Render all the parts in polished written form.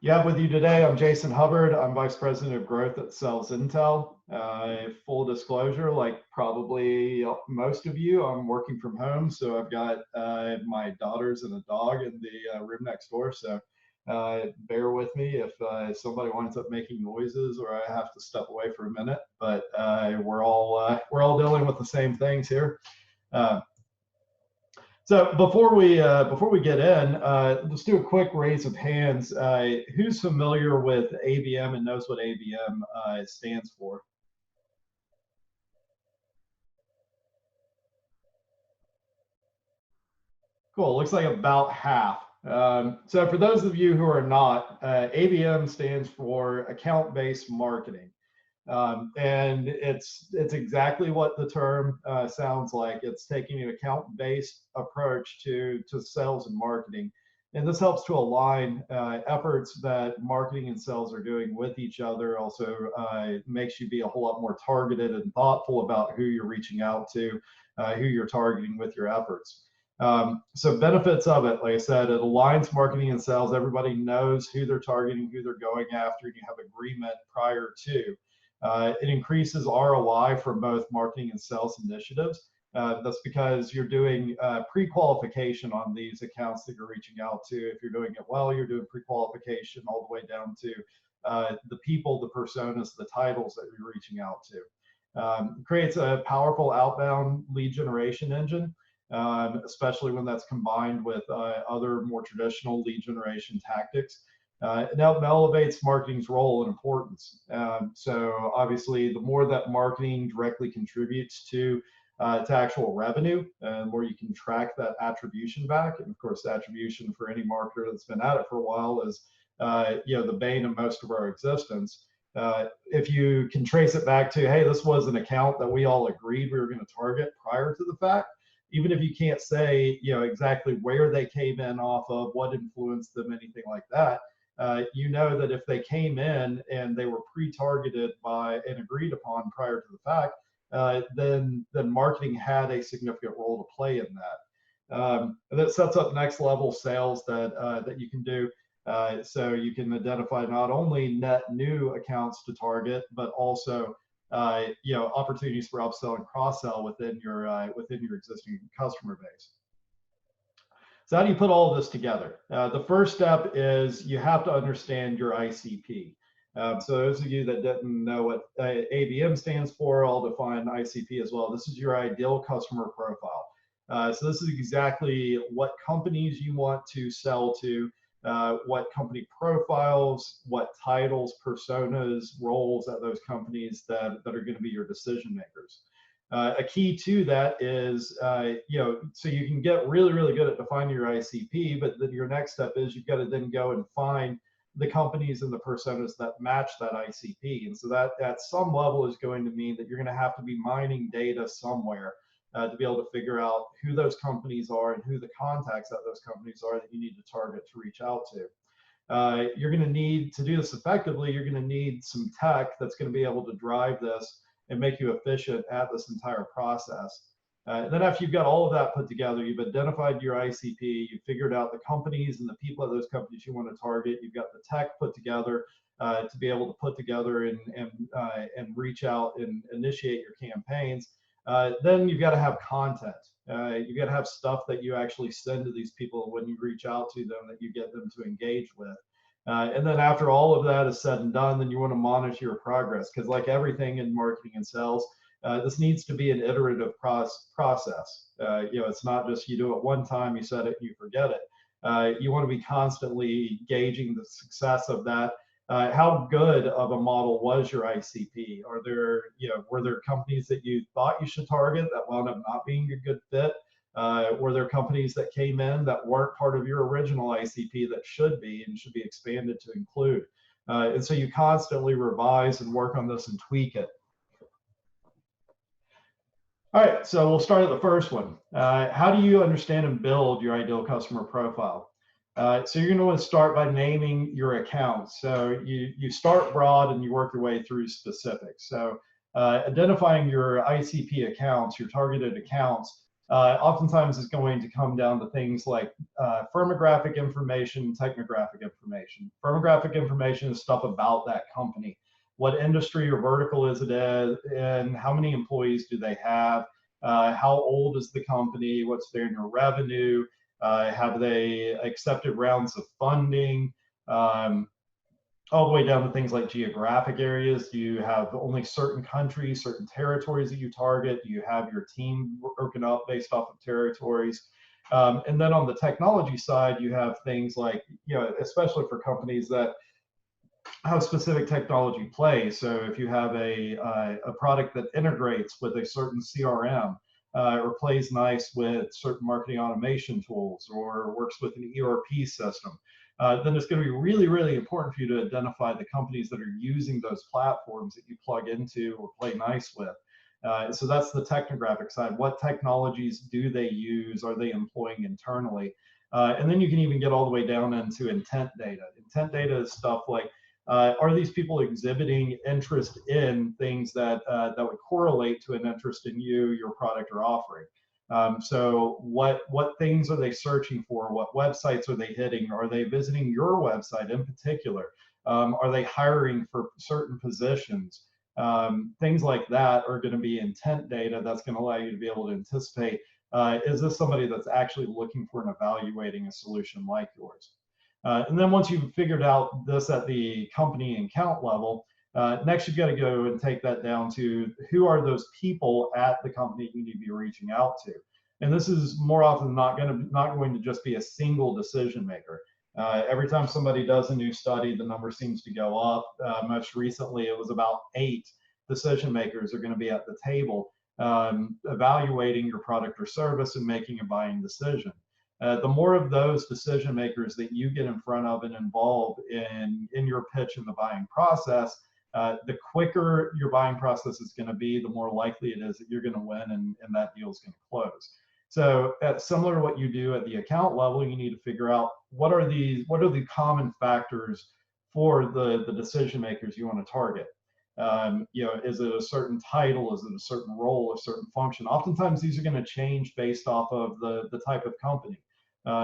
Yeah, with you today, I'm Jason Hubbard. I'm Vice President of Growth at SalesIntel. Full disclosure, like probably most of you, I'm working from home, so I've got my daughters and a dog in the room next door. So bear with me if somebody winds up making noises or I have to step away for a minute. But we're all dealing with the same things here. So before we get in, let's do a quick raise of hands. Who's familiar with ABM and knows what ABM stands for? Cool. Looks like about half. So for those of you who are not, ABM stands for account-based marketing. And it's exactly what the term sounds like. It's taking an account-based approach to sales and marketing, and this helps to align efforts that marketing and sales are doing with each other. Also makes you be a whole lot more targeted and thoughtful about who you're reaching out to, who you're targeting with your efforts. So benefits of it, like I said, it aligns marketing and sales. Everybody knows who they're targeting, who they're going after, and you have agreement prior to. It increases ROI for both marketing and sales initiatives. That's because you're doing pre-qualification on these accounts that you're reaching out to. If you're doing it well, you're doing pre-qualification all the way down to the people, the personas, the titles that you're reaching out to. It creates a powerful outbound lead generation engine, especially when that's combined with other more traditional lead generation tactics. It elevates marketing's role and importance. So obviously, the more that marketing directly contributes to actual revenue, the more you can track that attribution back. And of course, attribution for any marketer that's been at it for a while is the bane of most of our existence. If you can trace it back to, hey, this was an account that we all agreed we were going to target prior to the fact, even if you can't say exactly where they came in off of, what influenced them, anything like that, you know that if they came in and they were pre-targeted by and agreed upon prior to the fact, then marketing had a significant role to play in that. And that sets up next level sales that you can do. So you can identify not only net new accounts to target, but also opportunities for upsell and cross-sell within your existing customer base. So how do you put all of this together? The first step is you have to understand your ICP. So those of you that didn't know what ABM stands for, I'll define ICP as well. This is your ideal customer profile. So this is exactly what companies you want to sell to, what company profiles, what titles, personas, roles at those companies that are going to be your decision makers. A key to that is, so you can get really, really good at defining your ICP, but then your next step is you've got to then go and find the companies and the personas that match that ICP. And so that at some level is going to mean that you're going to have to be mining data somewhere to be able to figure out who those companies are and who the contacts at those companies are that you need to target to reach out to. You're going to need to do this effectively. You're going to need some tech that's going to be able to drive this and make you efficient at this entire process. And then after you've got all of that put together, you've identified your ICP, you've figured out the companies and the people at those companies you want to target, you've got the tech put together to be able to put together and reach out and initiate your campaigns. Then you've got to have content. You've got to have stuff that you actually send to these people when you reach out to them that you get them to engage with. And then after all of that is said and done, then you want to monitor your progress, because like everything in marketing and sales, this needs to be an iterative process. It's not just you do it one time, you set it, you forget it. You want to be constantly gauging the success of that. How good of a model was your ICP? Were there companies that you thought you should target that wound up not being a good fit? Were there companies that came in that weren't part of your original ICP that should be and should be expanded to include? And so you constantly revise and work on this and tweak it. All right, so we'll start at the first one. How do you understand and build your ideal customer profile? So you're going to want to start by naming your accounts. So you start broad and you work your way through specifics. So identifying your ICP accounts, your targeted accounts, oftentimes is going to come down to things like firmographic information, technographic information. Firmographic information is stuff about that company. What industry or vertical is it in? How many employees do they have? How old is the company? What's their annual revenue? Have they accepted rounds of funding? All the way down to things like geographic areas. Do you have only certain countries, certain territories that you target? Do you have your team broken up based off of territories? And then on the technology side, you have things like, especially for companies that have specific technology plays. So if you have a product that integrates with a certain CRM, or plays nice with certain marketing automation tools, or works with an ERP system, then it's going to be really, really important for you to identify the companies that are using those platforms that you plug into or play nice with. So that's the technographic side. What technologies do they use? Are they employing internally? And then you can even get all the way down into intent data. Intent data is stuff like, are these people exhibiting interest in things that would correlate to an interest in you, your product, or offering? So what things are they searching for? What websites are they hitting? Are they visiting your website in particular? Are they hiring for certain positions? Things like that are going to be intent data that's going to allow you to be able to anticipate, is this somebody that's actually looking for and evaluating a solution like yours? And then once you've figured out this at the company and account level, next you've got to go and take that down to who are those people at the company you need to be reaching out to. And this is more often than not going to just be a single decision maker. Every time somebody does a new study, the number seems to go up. Most recently, it was about 8 decision makers are going to be at the table evaluating your product or service and making a buying decision. The more of those decision makers that you get in front of and involved in your pitch in the buying process, the quicker your buying process is going to be, the more likely it is that you're going to win and that deal is going to close. So similar to what you do at the account level, you need to figure out what are the common factors for the decision makers you want to target. Is it a certain title? Is it a certain role, a certain function? Oftentimes these are going to change based off of the type of company.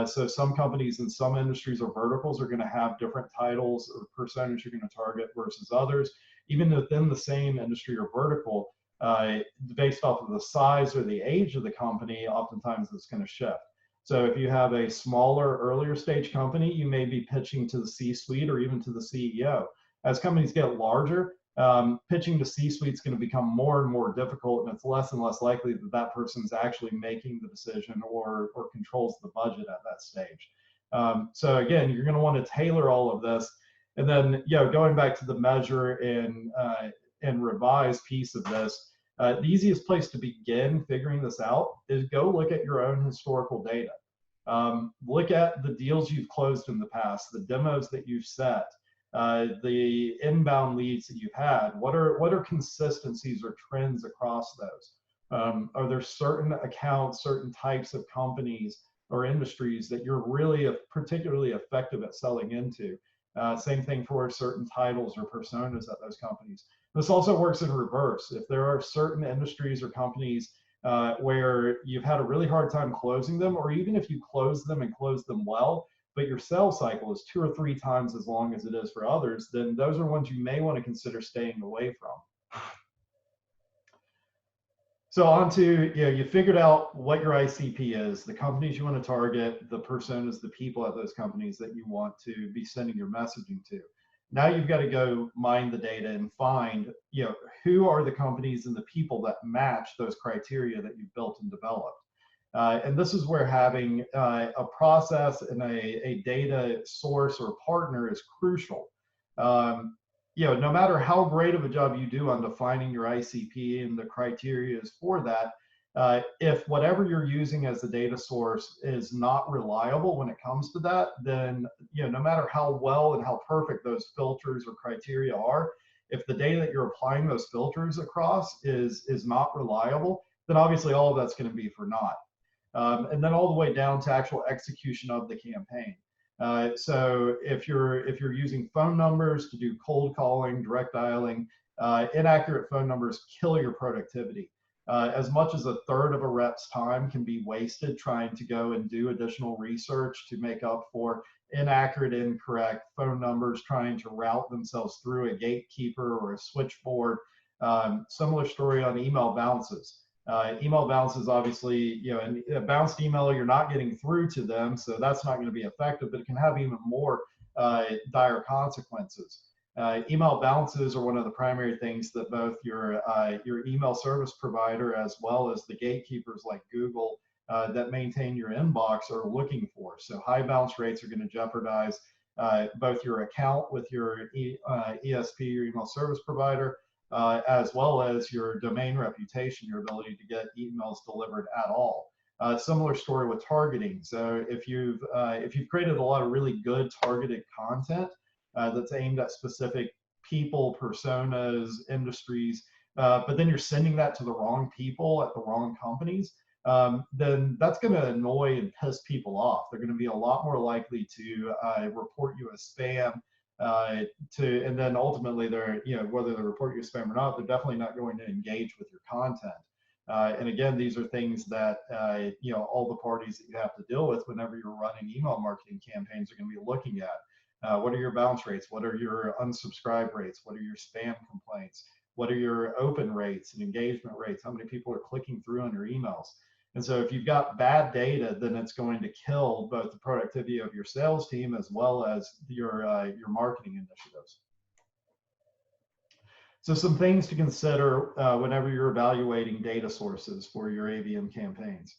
So some companies in some industries or verticals are going to have different titles or personas you're going to target versus others. Even within the same industry or vertical, based off of the size or the age of the company, oftentimes it's going to shift. So if you have a smaller, earlier stage company, you may be pitching to the C-suite or even to the CEO. As companies get larger, pitching to C-suite is going to become more and more difficult, and it's less and less likely that that person's actually making the decision or controls the budget at that stage. So again, you're going to want to tailor all of this, and then going back to the measure and revise piece of this, the easiest place to begin figuring this out is go look at your own historical data. Look at the deals you've closed in the past, the demos that you've set. The inbound leads that you've had, what are consistencies or trends across those? Are there certain accounts, certain types of companies or industries that you're really particularly effective at selling into? Same thing for certain titles or personas at those companies. This also works in reverse. If there are certain industries or companies where you've had a really hard time closing them, or even if you close them and close them well, but your sales cycle is 2 or 3 times as long as it is for others, then those are ones you may want to consider staying away from. So on to, you figured out what your ICP is, the companies you want to target, the personas, the people at those companies that you want to be sending your messaging to. Now you've got to go mine the data and find, who are the companies and the people that match those criteria that you've built and developed. And this is where having a process and a data source or partner is crucial. No matter how great of a job you do on defining your ICP and the criteria is for that, if whatever you're using as the data source is not reliable when it comes to that, then no matter how well and how perfect those filters or criteria are, if the data that you're applying those filters across is not reliable, then obviously all of that's going to be for naught. And then all the way down to actual execution of the campaign. So if you're using phone numbers to do cold calling, direct dialing, inaccurate phone numbers kill your productivity. As much as a third of a rep's time can be wasted trying to go and do additional research to make up for inaccurate, incorrect phone numbers, trying to route themselves through a gatekeeper or a switchboard. Similar story on email bounces. Email bounces, obviously, and a bounced email, you're not getting through to them, so that's not going to be effective, but it can have even more dire consequences. Email bounces are one of the primary things that both your email service provider as well as the gatekeepers like Google that maintain your inbox are looking for. So high bounce rates are going to jeopardize both your account with your ESP, your email service provider, as well as your domain reputation, your ability to get emails delivered at all. Similar story with targeting. So if you've created a lot of really good targeted content that's aimed at specific people, personas, industries, but then you're sending that to the wrong people at the wrong companies, then that's going to annoy and piss people off. They're going to be a lot more likely to report you as spam. And then ultimately, they're, whether they report you as spam or not, they're definitely not going to engage with your content. And again, these are things that all the parties that you have to deal with whenever you're running email marketing campaigns are going to be looking at. What are your bounce rates? What are your unsubscribe rates? What are your spam complaints? What are your open rates and engagement rates? How many people are clicking through on your emails? And so if you've got bad data, then it's going to kill both the productivity of your sales team as well as your marketing initiatives. So some things to consider whenever you're evaluating data sources for your ABM campaigns.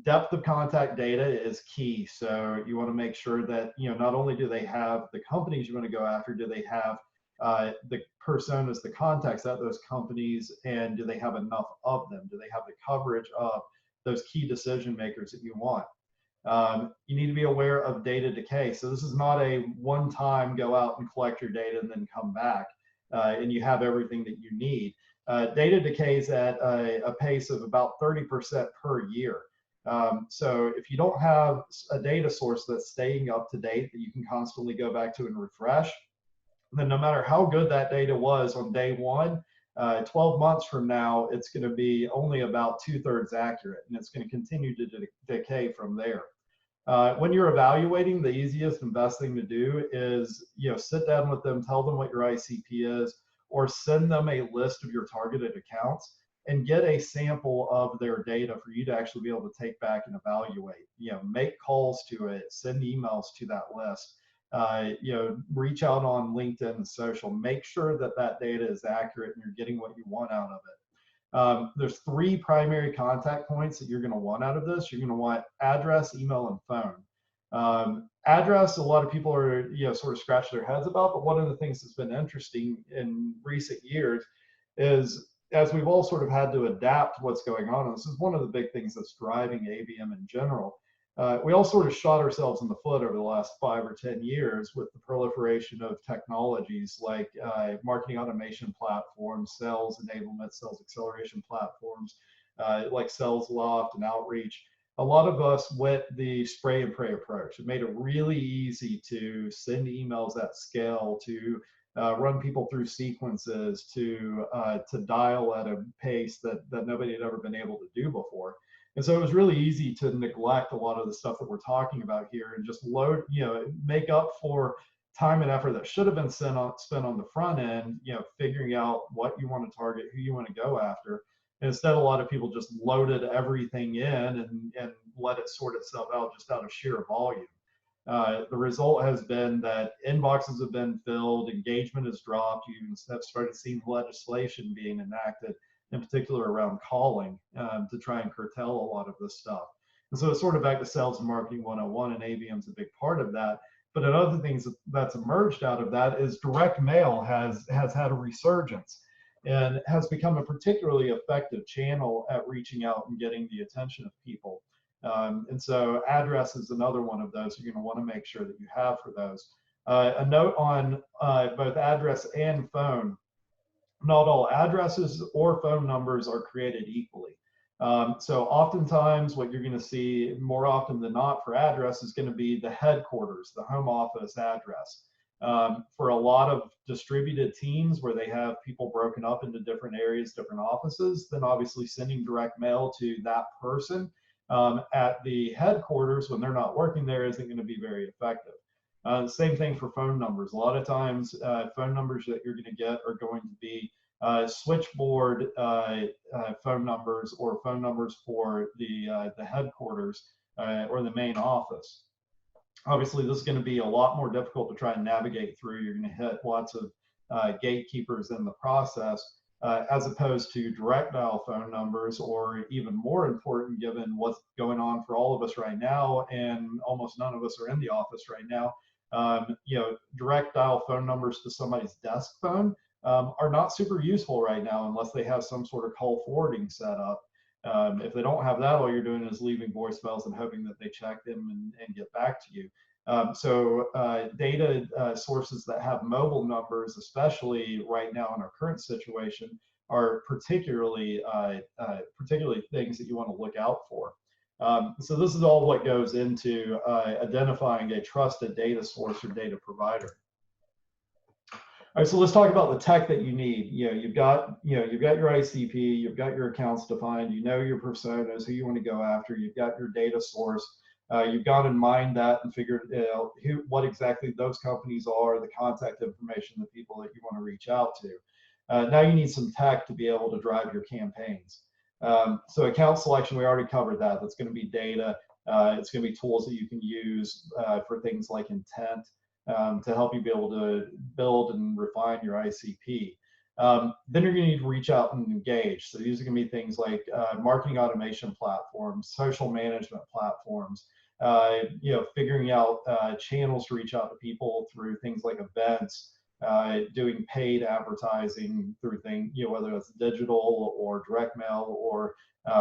Depth of contact data is key. So you want to make sure that, not only do they have the companies you want to go after, do they have the personas, the contacts at those companies, and do they have enough of them? Do they have the coverage of those key decision makers that you want? You need to be aware of data decay. So this is not a one-time go out and collect your data and then come back and you have everything that you need. Data decays at a pace of about 30% per year. So if you don't have a data source that's staying up to date that you can constantly go back to and refresh, then no matter how good that data was on day one, 12 months from now, it's going to be only about 2/3 accurate, and it's going to continue to decay from there. When you're evaluating, the easiest and best thing to do is, sit down with them, tell them what your ICP is, or send them a list of your targeted accounts and get a sample of their data for you to actually be able to take back and evaluate. Make calls to it, send emails to that list. Reach out on LinkedIn and social. Make sure that that data is accurate and you're getting what you want out of it. There's 3 primary contact points that you're going to want out of this. You're going to want address, email, and phone. Address, a lot of people are sort of scratch their heads about, but one of the things that's been interesting in recent years is, as we've all sort of had to adapt what's going on, and this is one of the big things that's driving ABM in general, we all sort of shot ourselves in the foot over the last 5 or 10 years with the proliferation of technologies like marketing automation platforms, sales enablement, sales acceleration platforms, like SalesLoft and Outreach. A lot of us went the spray and pray approach. It made it really easy to send emails at scale, to run people through sequences, to dial at a pace that nobody had ever been able to do before. And so it was really easy to neglect a lot of the stuff that we're talking about here and just make up for time and effort that should have been spent on the front end, figuring out what you want to target, who you want to go after. And instead, a lot of people just loaded everything in and let it sort itself out just out of sheer volume. The result has been that inboxes have been filled, engagement has dropped. You have started seeing legislation being enacted, in particular around calling, to try and curtail a lot of this stuff. And so it's sort of back to sales and marketing 101, and ABM is a big part of that. But another thing that's emerged out of that is direct mail has had a resurgence and has become a particularly effective channel at reaching out and getting the attention of people. And so address is another one of those you're going to want to make sure that you have for those. A note on both address and phone: not all addresses or phone numbers are created equally. So oftentimes what you're going to see more often than not for address is going to be the headquarters, the home office address. For a lot of distributed teams where they have people broken up into different areas, different offices, then obviously sending direct mail to that person at the headquarters when they're not working there isn't going to be very effective. Same thing for phone numbers. A lot of times, phone numbers that you're going to get are going to be switchboard phone numbers or phone numbers for the headquarters or the main office. Obviously, this is going to be a lot more difficult to try and navigate through. You're going to hit lots of gatekeepers in the process, as opposed to direct dial phone numbers, or even more important, given what's going on for all of us right now, and almost none of us are in the office right now. Direct dial phone numbers to somebody's desk phone are not super useful right now unless they have some sort of call forwarding set up. If they don't have that, all you're doing is leaving voicemails and hoping that they check them and get back to you. Data sources that have mobile numbers, especially right now in our current situation, are particularly things that you want to look out for. So this is all what goes into identifying a trusted data source or data provider. All right, so let's talk about the tech that you need. You've got your ICP, you've got your accounts defined, you know your personas, who you want to go after, you've got your data source, you've got in mind that and figured out what exactly those companies are, the contact information, the people that you want to reach out to. Now you need some tech to be able to drive your campaigns. So account selection, we already covered that. That's going to be data. It's going to be tools that you can use for things like intent. To help you be able to build and refine your ICP. Then you're going to need to reach out and engage. So these are going to be things like marketing automation platforms, social management platforms, figuring out channels to reach out to people through things like events, doing paid advertising through things, whether it's digital or direct mail or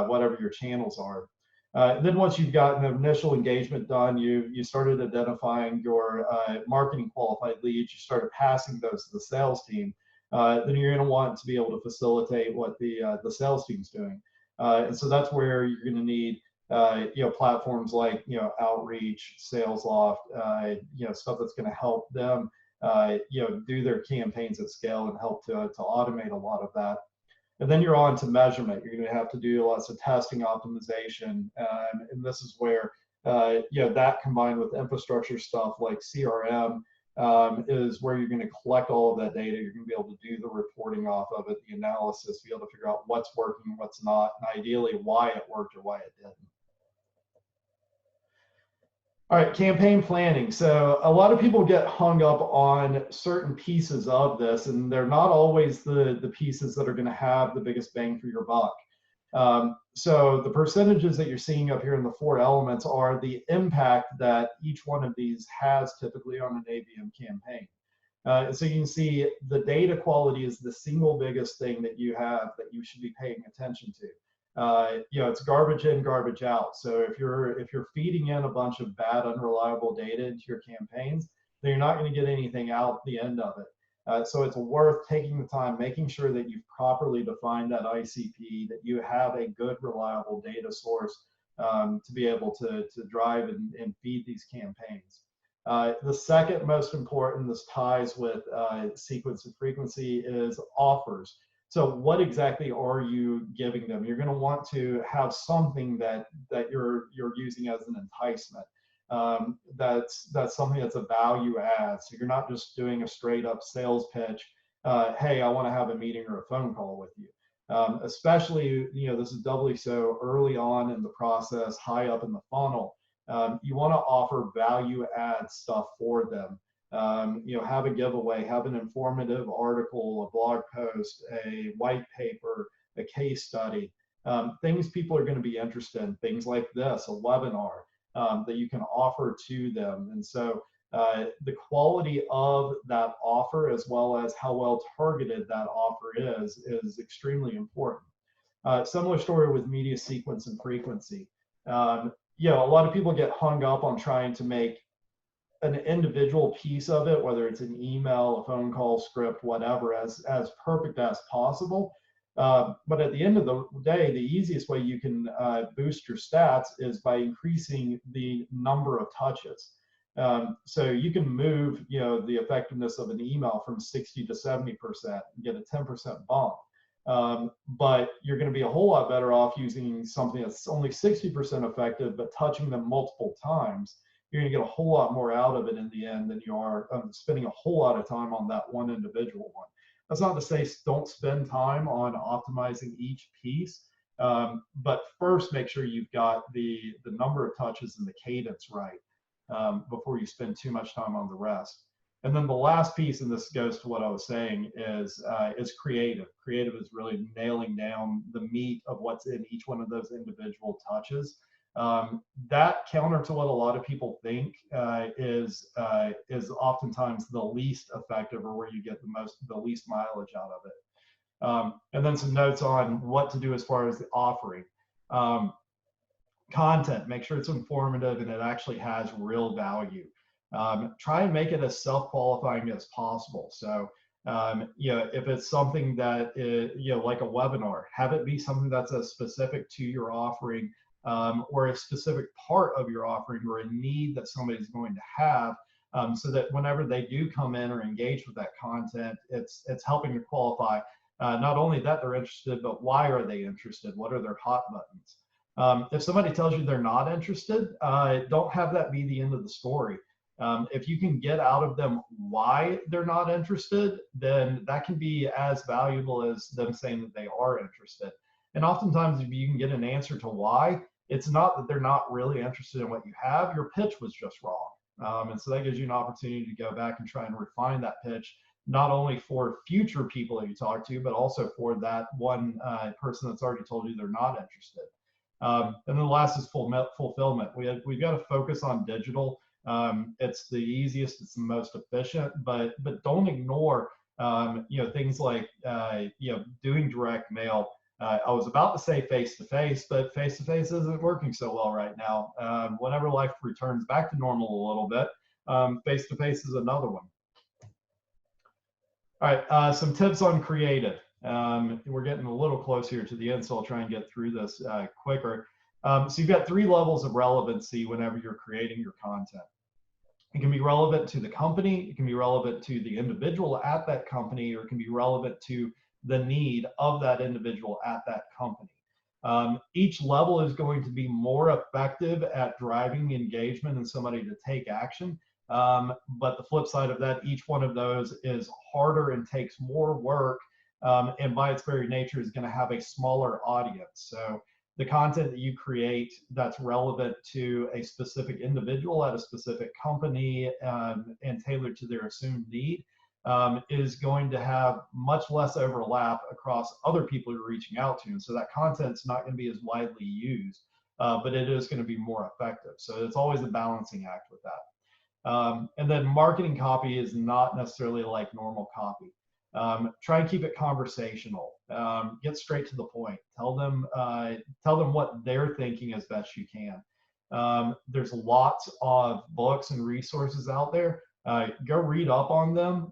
whatever your channels are. Then once you've gotten an initial engagement done, you started identifying your marketing qualified leads, you started passing those to the sales team, then you're going to want to be able to facilitate what the sales team's doing. And so that's where you're going to need platforms like Outreach, SalesLoft, stuff that's going to help them do their campaigns at scale and help to automate a lot of that. And then you're on to measurement. You're going to have to do lots of testing, optimization, and this is where that combined with infrastructure stuff like CRM is where you're going to collect all of that data. You're going to be able to do the reporting off of it, the analysis, be able to figure out what's working, what's not, and ideally why it worked or why it didn't. All right, campaign planning. So a lot of people get hung up on certain pieces of this, and they're not always the pieces that are going to have the biggest bang for your buck. So the percentages that you're seeing up here in the 4 elements are the impact that each one of these has typically on an ABM campaign. So you can see the data quality is the single biggest thing that you have that you should be paying attention to. It's garbage in, garbage out. So if you're feeding in a bunch of bad, unreliable data into your campaigns, then you're not going to get anything out at the end of it. So it's worth taking the time, making sure that you've properly defined that ICP, that you have a good, reliable data source to be able to drive and feed these campaigns. The second most important, this ties with sequence and frequency, is offers. So what exactly are you giving them? You're going to want to have something that you're using as an enticement. That's something that's a value add. So you're not just doing a straight up sales pitch. Hey, I want to have a meeting or a phone call with you. Especially, this is doubly so early on in the process, high up in the funnel. You want to offer value add stuff for them. Have a giveaway, have an informative article, a blog post, a white paper, a case study, things people are going to be interested in, things like this, a webinar that you can offer to them. And so the quality of that offer, as well as how well targeted that offer is extremely important. Similar story with media sequence and frequency. A lot of people get hung up on trying to make an individual piece of it, whether it's an email, a phone call, script, whatever, as perfect as possible. But at the end of the day, the easiest way you can boost your stats is by increasing the number of touches. So you can move, the effectiveness of an email from 60 to 70% and get a 10% bump. But you're going to be a whole lot better off using something that's only 60% effective, but touching them multiple times. You're going to get a whole lot more out of it in the end than you are spending a whole lot of time on that one individual one. That's not to say don't spend time on optimizing each piece, but first make sure you've got the number of touches and the cadence right before you spend too much time on the rest. And then the last piece, and this goes to what I was saying, is creative. Creative is really nailing down the meat of what's in each one of those individual touches. That counter to what a lot of people think is oftentimes the least effective, or where you get the least mileage out of it. And then some notes on what to do as far as the offering. Content, make sure it's informative and it actually has real value. Try and make it as self-qualifying as possible. So, if it's something that is, like a webinar, have it be something that's as specific to your offering, or a specific part of your offering, or a need that somebody's going to have, so that whenever they do come in or engage with that content, it's helping to qualify not only that they're interested, but why are they interested? What are their hot buttons? If somebody tells you they're not interested, don't have that be the end of the story. If you can get out of them why they're not interested, then that can be as valuable as them saying that they are interested. And oftentimes, if you can get an answer to why, it's not that they're not really interested in what you have, your pitch was just wrong. And so that gives you an opportunity to go back and try and refine that pitch, not only for future people that you talk to, but also for that one person that's already told you they're not interested. And then the last is fulfillment. We've got to focus on digital. It's the easiest, it's the most efficient, but don't ignore things like doing direct mail. I was about to say face-to-face, but face-to-face isn't working so well right now. Whenever life returns back to normal a little bit, face-to-face is another one. All right, some tips on creative. We're getting a little close here to the end, so I'll try and get through this quicker. So you've got 3 levels of relevancy whenever you're creating your content. It can be relevant to the company, it can be relevant to the individual at that company, or it can be relevant to the need of that individual at that company. Each level is going to be more effective at driving engagement and somebody to take action. But the flip side of that, each one of those is harder and takes more work, and by its very nature is going to have a smaller audience. So the content that you create that's relevant to a specific individual at a specific company, and tailored to their assumed need, is going to have much less overlap across other people you're reaching out to. And so that content's not going to be as widely used, but it is going to be more effective. So it's always a balancing act with that. And then marketing copy is not necessarily like normal copy. Try and keep it conversational. Get straight to the point. Tell them what they're thinking as best you can. There's lots of books and resources out there. Go read up on them,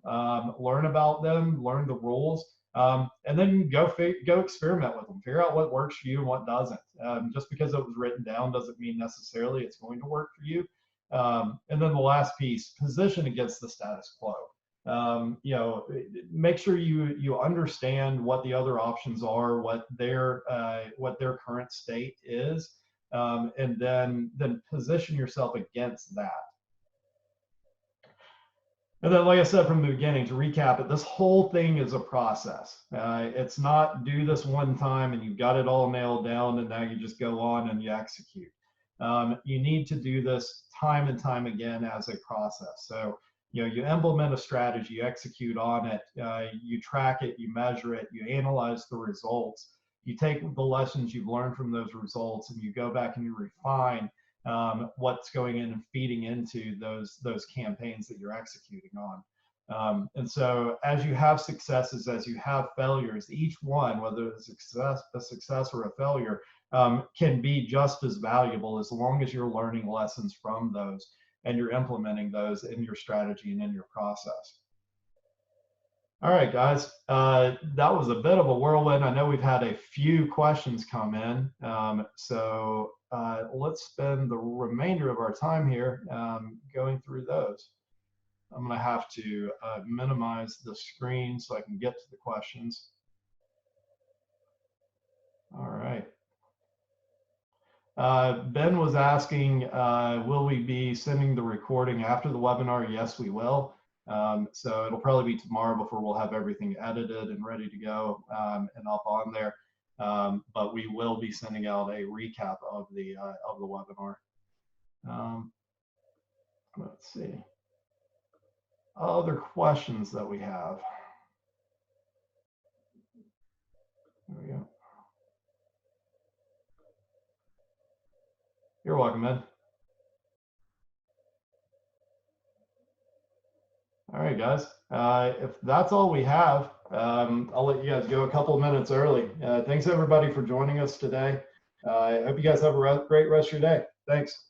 learn about them, learn the rules, and then go experiment with them. Figure out what works for you and what doesn't. Just because it was written down doesn't mean necessarily it's going to work for you. And then the last piece, position against the status quo. Make sure you understand what the other options are, what their current state is, and then position yourself against that. And then, like I said from the beginning, to recap it, this whole thing is a process. It's not do this one time and you've got it all nailed down and now you just go on and you execute. You need to do this time and time again as a process. So, you implement a strategy, you execute on it, you track it, you measure it, you analyze the results, you take the lessons you've learned from those results and you go back and you refine what's going in and feeding into those campaigns that you're executing on. And so as you have successes, as you have failures, each one, whether it's a success or a failure, can be just as valuable as long as you're learning lessons from those and you're implementing those in your strategy and in your process. All right, guys. That was a bit of a whirlwind. I know we've had a few questions come in. So let's spend the remainder of our time here going through those. I'm going to have to minimize the screen so I can get to the questions. All right. Ben was asking, will we be sending the recording after the webinar? Yes, we will. So it'll probably be tomorrow before we'll have everything edited and ready to go and up on there. But we will be sending out a recap of the webinar. Let's see. Other questions that we have. There we go. You're welcome, Ed. All right, guys. If that's all we have, I'll let you guys go a couple of minutes early. Thanks, everybody, for joining us today. I hope you guys have a great rest of your day. Thanks.